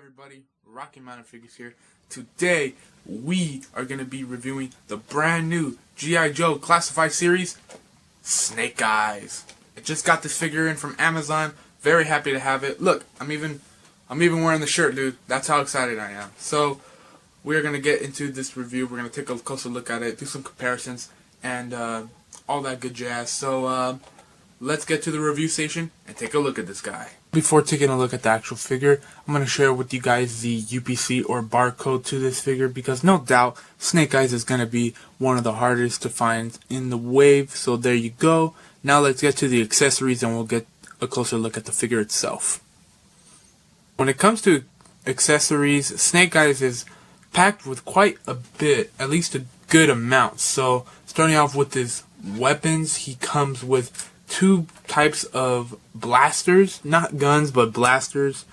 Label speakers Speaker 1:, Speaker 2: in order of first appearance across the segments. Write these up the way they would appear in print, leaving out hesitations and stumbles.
Speaker 1: everybody, Rocky Mountain Figures here. Today we are going to be reviewing the brand new G.I. Joe Classified series, Snake Eyes. I just got this figure in from Amazon. Very happy to have it. Look, I'm even wearing the shirt, dude. That's how excited I am. So we're going to get into this review. We're going to take a closer look at it, do some comparisons, and all that good jazz. So let's get to the review station and take a look at this guy. Before taking a look at the actual figure, I'm going to share with you guys the UPC or barcode to this figure because no doubt Snake Eyes is going to be one of the hardest to find in the wave. So there you go. Now let's get to the accessories and we'll get a closer look at the figure itself. When it comes to accessories, Snake Eyes is packed with quite a bit, at least a good amount. So starting off with his weapons, he comes with two types of blasters, not guns but blasters.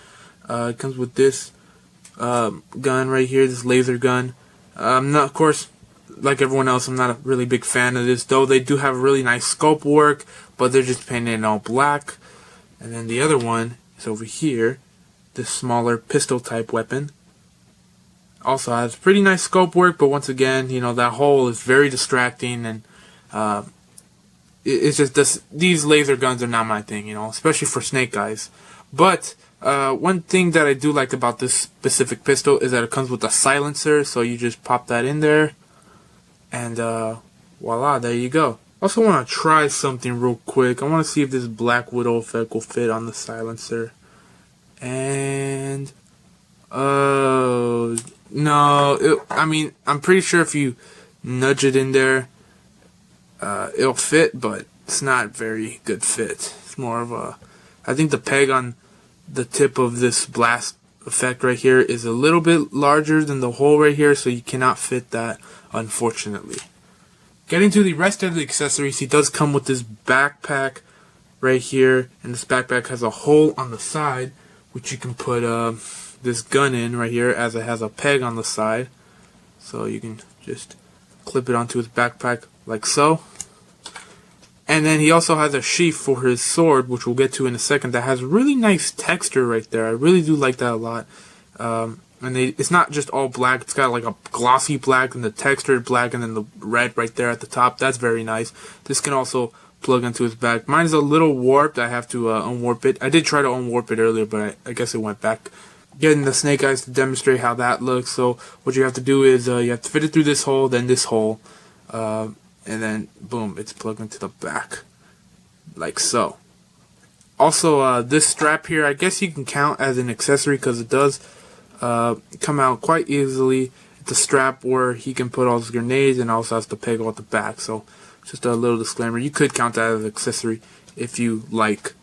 Speaker 1: It comes with this gun right here, this laser gun. Of course, like everyone else, I'm not a really big fan of this, though they do have really nice sculpt work, but they're just painted in all black. And then the other one is over here, this smaller pistol type weapon. Also has pretty nice sculpt work, but once again, you know, that hole is very distracting, and it's just this, these laser guns are not my thing, you know, especially for Snake Eyes. But one thing that I do like about this specific pistol is that it comes with a silencer, so you just pop that in there, and voila, there you go. Also want to try something real quick. I want to see if this Black Widow effect will fit on the silencer. And no, I mean, I'm pretty sure if you nudge it in there, it'll fit, but it's not a very good fit. It's more of a, I think the peg on the tip of this blast effect right here is a little bit larger than the hole right here, so you cannot fit that, unfortunately. Getting to the rest of the accessories, he does come with this backpack right here, and this backpack has a hole on the side, which you can put this gun in right here, as it has a peg on the side, so you can just clip it onto his backpack like so. And then he also has a sheath for his sword, which we'll get to in a second, that has really nice texture right there. I really do like that a lot. And it's not just all black, it's got like a glossy black and the textured black and then the red right there at the top. That's very nice. This can also plug into his back. Mine is a little warped. I have to unwarp it. I did try to unwarp it earlier, but I guess it went back. Getting the Snake Eyes to demonstrate how that looks. So what you have to do is you have to fit it through this hole, then this hole, and then boom, it's plugged into the back like so. Also, this strap here, I guess you can count as an accessory because it does come out quite easily. It's a strap where he can put all his grenades, and also has the peg at the back. So just a little disclaimer, you could count that as an accessory if you like.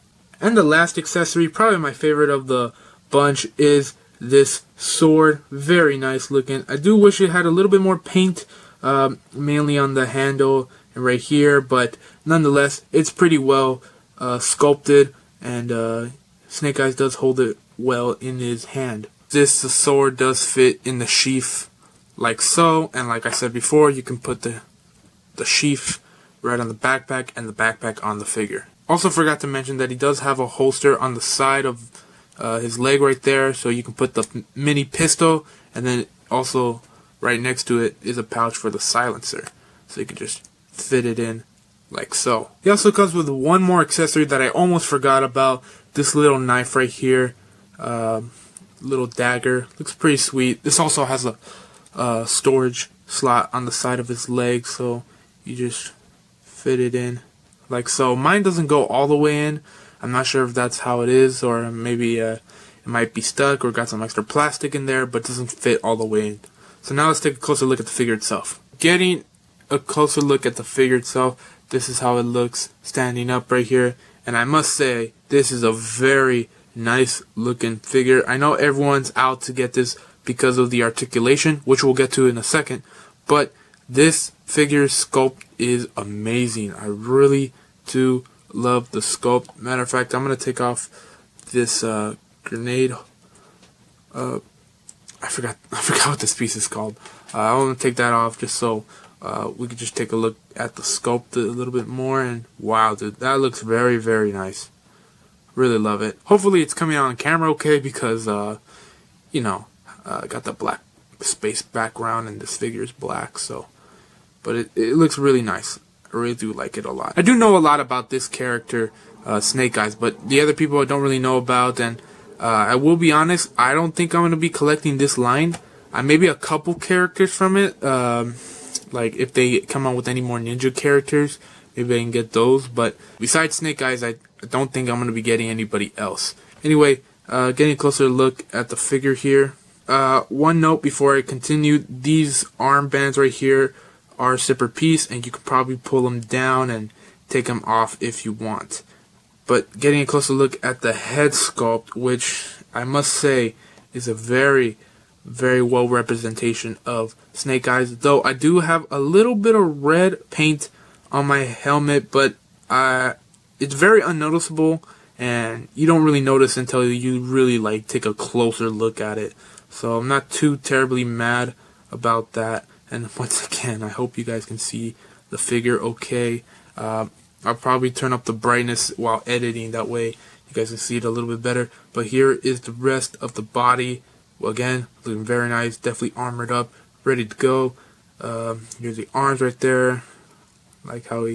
Speaker 1: And the last accessory, probably my favorite of the bunch, is this sword. Very nice looking. I do wish it had a little bit more paint, mainly on the handle and right here, but nonetheless it's pretty well sculpted, and Snake Eyes does hold it well in his hand. The sword does fit in the sheath like so, and like I said before, you can put the sheath right on the backpack and the backpack on the figure. Also forgot to mention that he does have a holster on the side of his leg right there, so you can put the mini pistol, and then also right next to it is a pouch for the silencer, so you can just fit it in like so. He also comes with one more accessory that I almost forgot about, this little knife right here, little dagger. Looks pretty sweet. This also has a storage slot on the side of his leg, so you just fit it in like so. Mine doesn't go all the way in. I'm not sure if that's how it is, or maybe it might be stuck or got some extra plastic in there, but it doesn't fit all the way in. So now let's take a closer look at the figure itself. Getting a closer look at the figure itself, this is how it looks standing up right here, and I must say this is a very nice looking figure. I know everyone's out to get this because of the articulation, which we'll get to in a second, but this figure's sculpt is amazing. I really do love the sculpt. Matter of fact, I'm going to take off this grenade. I forgot what this piece is called. I want to take that off just so we could just take a look at the sculpt a little bit more, and wow, dude, that looks very, very nice. Really love it. Hopefully it's coming out on camera okay, because you know, got the black space background and this figure is black, so, but it looks really nice. I really do like it a lot. I do know a lot about this character, Snake Eyes, but the other people I don't really know about, and I will be honest, I don't think I'm going to be collecting this line. Maybe a couple characters from it, like if they come out with any more ninja characters, maybe I can get those, but besides Snake Eyes, I don't think I'm going to be getting anybody else. Anyway, getting a closer look at the figure here. One note before I continue, these armbands right here are a separate piece, and you can probably pull them down and take them off if you want. But getting a closer look at the head sculpt, which I must say is a very, very well representation of Snake Eyes, though I do have a little bit of red paint on my helmet, but it's very unnoticeable, and you don't really notice until you really like take a closer look at it. So I'm not too terribly mad about that. And once again, I hope you guys can see the figure okay. I'll probably turn up the brightness while editing, that way you guys can see it a little bit better. But here is the rest of the body. Well, again, looking very nice, definitely armored up, ready to go. Here's the arms right there. Like how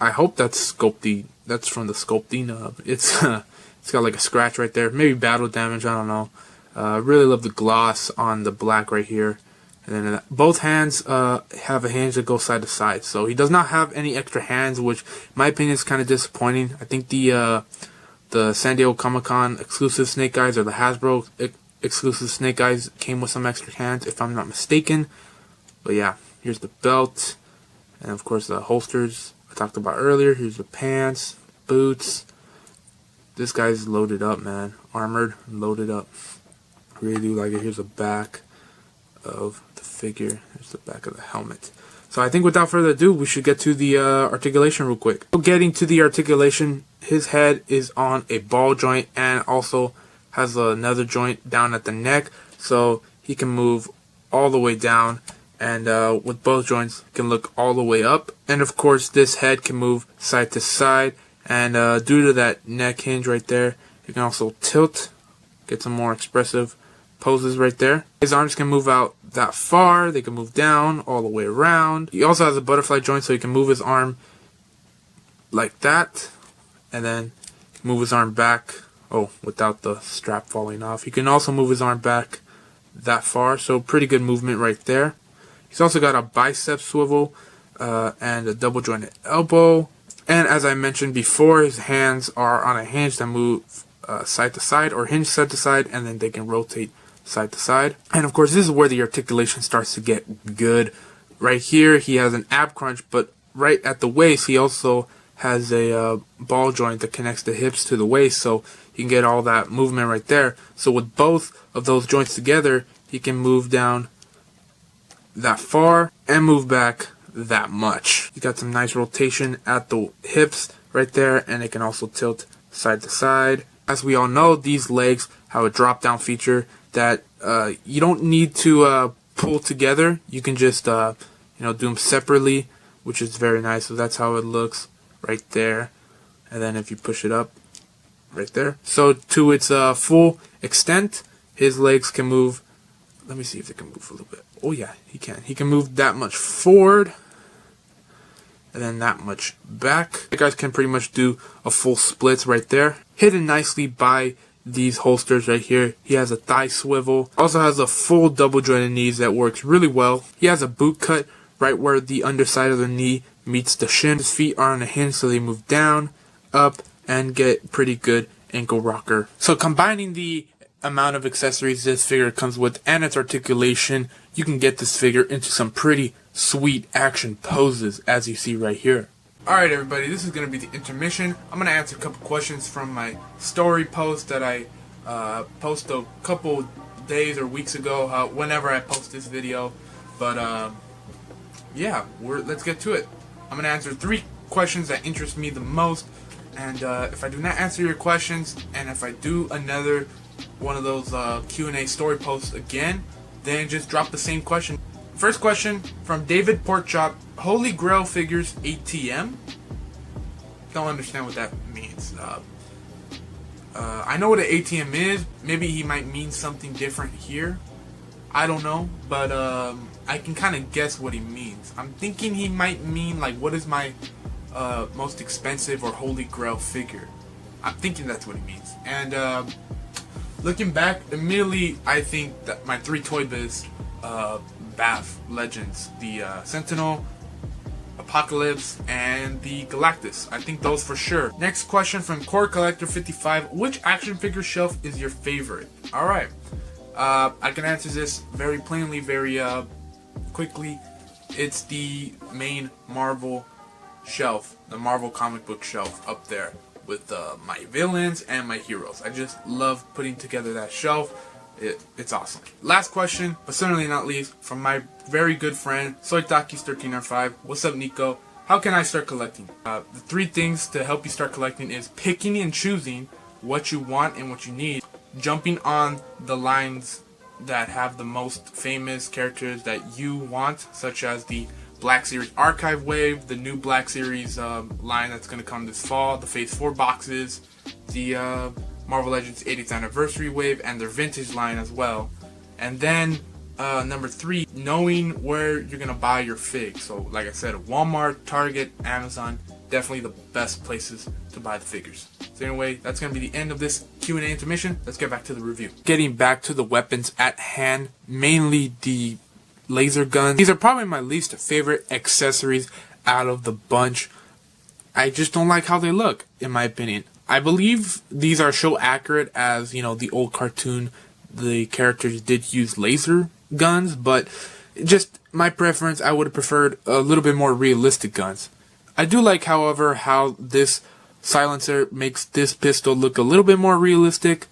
Speaker 1: I hope that's sculpting. That's from the sculpting. It's got like a scratch right there. Maybe battle damage, I don't know. Really love the gloss on the black right here. And then both hands have a hinge that goes side to side. So he does not have any extra hands, which in my opinion is kind of disappointing. I think the San Diego Comic-Con exclusive Snake Eyes, or the Hasbro exclusive Snake Eyes, came with some extra hands, if I'm not mistaken. But yeah, here's the belt. And of course the holsters I talked about earlier. Here's the pants, boots. This guy's loaded up, man. Armored, loaded up. Really do like it. Here's the back of the figure. Here's the back of the helmet. So I think without further ado, we should get to the articulation real quick. So getting to the articulation, his head is on a ball joint and also has another joint down at the neck, so he can move all the way down, and with both joints can look all the way up. And of course this head can move side to side, and due to that neck hinge right there, you can also tilt, get some more expressive poses right there. His arms can move out that far, they can move down all the way around. He also has a butterfly joint, so he can move his arm like that, and then move his arm back, without the strap falling off. He can also move his arm back that far, so pretty good movement right there. He's also got a bicep swivel and a double jointed elbow. And as I mentioned before, his hands are on a hinge that move side to side, or hinge side to side, and then they can rotate side to side. And of course this is where the articulation starts to get good. Right here he has an ab crunch, but right at the waist he also has a ball joint that connects the hips to the waist, so you can get all that movement right there. So with both of those joints together, he can move down that far and move back that much. You got some nice rotation at the hips right there, and it can also tilt side to side. As we all know, these legs have a drop down feature that you don't need to pull together. You can just do them separately, which is very nice. So that's how it looks right there. And then if you push it up right there, so to its full extent, his legs can move. Let me see if they can move a little bit. Oh yeah, he can move that much forward and then that much back. You guys can pretty much do a full splits right there, hidden nicely by these holsters right here. He has a thigh swivel, also has a full double jointed knees that works really well. He has a boot cut right where the underside of the knee meets the shin. His feet are on a hinge, so they move down, up, and get pretty good ankle rocker. So combining the amount of accessories this figure comes with and its articulation, you can get this figure into some pretty sweet action poses, as you see right here. Alright everybody, this is going to be the intermission. I'm going to answer a couple questions from my story post that I posted a couple days or weeks ago, whenever I post this video. But yeah, let's get to it. I'm going to answer 3 questions that interest me the most, and if I do not answer your questions, and if I do another one of those Q&A story posts again, then just drop the same question. First question from David Porkchop: Holy Grail figures ATM? Don't understand what that means. I know what an ATM is. Maybe he might mean something different here. I don't know, but I can kind of guess what he means. I'm thinking he might mean like, what is my most expensive or holy grail figure? I'm thinking that's what he means. And looking back, immediately I think that my 3 Toy Biz BAF Legends, the Sentinel, Apocalypse, and the Galactus. I think those for sure. Next question from Core Collector 55. Which action figure shelf is your favorite? Alright. I can answer this very plainly, very quickly. It's the main Marvel shelf, the Marvel comic book shelf up there with my villains and my heroes. I just love putting together that shelf. It's awesome. Last question, but certainly not least, from my very good friend Soitakis13R5. What's up, Nico? How can I start collecting? The 3 things to help you start collecting is picking and choosing what you want and what you need, jumping on the lines that have the most famous characters that you want, such as the Black Series Archive Wave, the new Black Series line that's going to come this fall, the Phase 4 boxes, the Marvel Legends 80th Anniversary Wave, and their Vintage line as well. And then number 3, knowing where you're going to buy your fig. So like I said, Walmart, Target, Amazon, definitely the best places to buy the figures. So anyway, that's going to be the end of this Q&A intermission. Let's get back to the review. Getting back to the weapons at hand, mainly the laser guns. These are probably my least favorite accessories out of the bunch. I just don't like how they look, in my opinion. I believe these are so accurate as, you know, the old cartoon, the characters did use laser guns, but just my preference, I would have preferred a little bit more realistic guns. I do like, however, how this silencer makes this pistol look a little bit more realistic,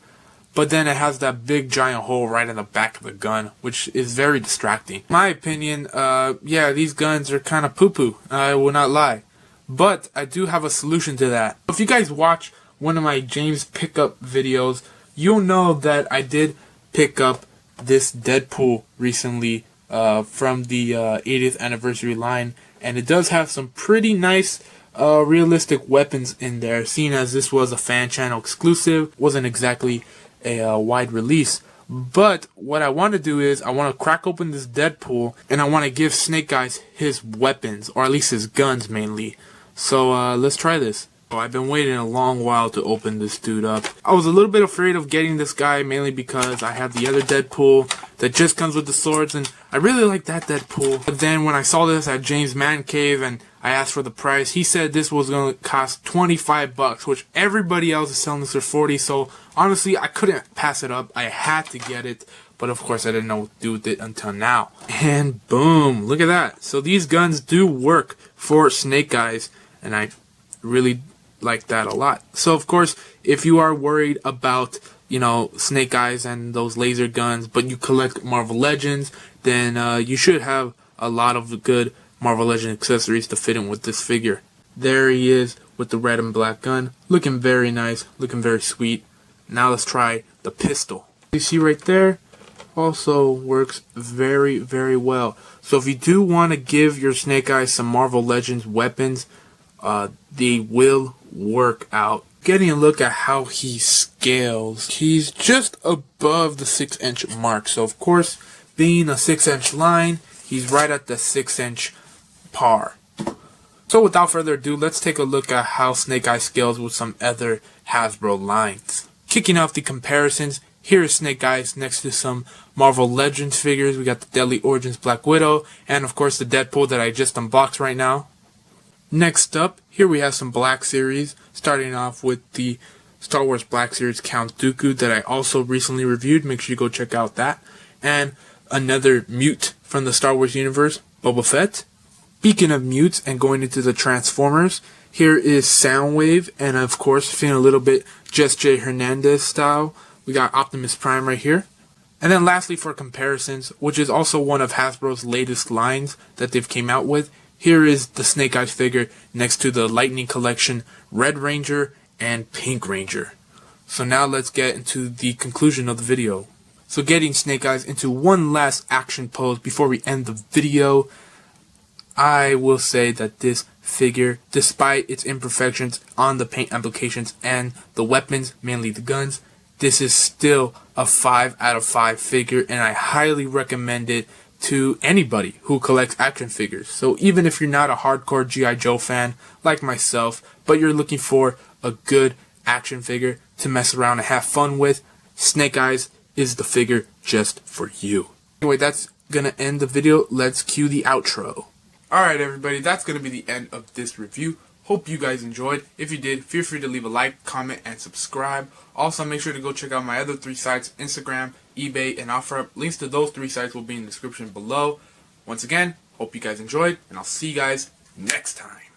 Speaker 1: but then it has that big giant hole right in the back of the gun, which is very distracting. In my opinion, yeah, these guns are kind of poo-poo, I will not lie. But I do have a solution to that. If you guys watch one of my James pickup videos, you'll know that I did pick up this Deadpool recently from the 80th anniversary line, and it does have some pretty nice realistic weapons in there, seeing as this was a fan channel exclusive, wasn't exactly a wide release. But what I want to do is I want to crack open this Deadpool, and I want to give Snake Eyes his weapons, or at least his guns mainly. So let's try this. Oh, I've been waiting a long while to open this dude up. I was a little bit afraid of getting this guy, mainly because I have the other Deadpool that just comes with the swords, and I really like that Deadpool. But then when I saw this at James Man Cave and I asked for the price, he said this was going to cost 25 bucks, which everybody else is selling this for 40, so honestly, I couldn't pass it up. I had to get it, but of course I didn't know what to do with it until now. And boom, look at that. So these guns do work for Snake Eyes, and I really like that a lot. So of course, if you are worried about, you know, Snake Eyes and those laser guns, but you collect Marvel Legends, then you should have a lot of the good Marvel Legend accessories to fit in with this figure. There he is with the red and black gun, looking very nice, looking very sweet. Now let's try the pistol. You see right there, also works very, very well. So if you do want to give your Snake Eyes some Marvel Legends weapons, they will work out. Getting a look at how he scales, he's just above the 6-inch mark. So of course, being a 6-inch line, he's right at the 6-inch par. So without further ado, let's take a look at how Snake Eyes scales with some other Hasbro lines. Kicking off the comparisons, here is Snake Eyes next to some Marvel Legends figures. We got the Deadly Origins Black Widow, and of course the Deadpool that I just unboxed right now. Next up, here we have some Black Series, starting off with the Star Wars Black Series Count Dooku that I also recently reviewed. Make sure you go check out that. And another mute from the Star Wars universe, Boba Fett. Speaking of mutes and going into the Transformers, here is Soundwave, and of course, feeling a little bit Just J Hernandez style, we got Optimus Prime right here. And then lastly, for comparisons, which is also one of Hasbro's latest lines that they've came out with, here is the Snake Eyes figure next to the Lightning Collection Red Ranger and Pink Ranger. So now let's get into the conclusion of the video. So getting Snake Eyes into one last action pose before we end the video, I will say that this figure, despite its imperfections on the paint applications and the weapons, mainly the guns. This is still a 5 out of 5 figure, and I highly recommend it to anybody who collects action figures. So even if you're not a hardcore G.I. Joe fan like myself, but you're looking for a good action figure to mess around and have fun with, Snake Eyes is the figure just for you. Anyway, that's gonna end the video. Let's cue the outro. Alright everybody, that's gonna be the end of this review. Hope you guys enjoyed. If you did, feel free to leave a like, comment, and subscribe. Also, make sure to go check out my other 3 sites, Instagram, eBay, and OfferUp. Links to those 3 sites will be in the description below. Once again, hope you guys enjoyed, and I'll see you guys next time.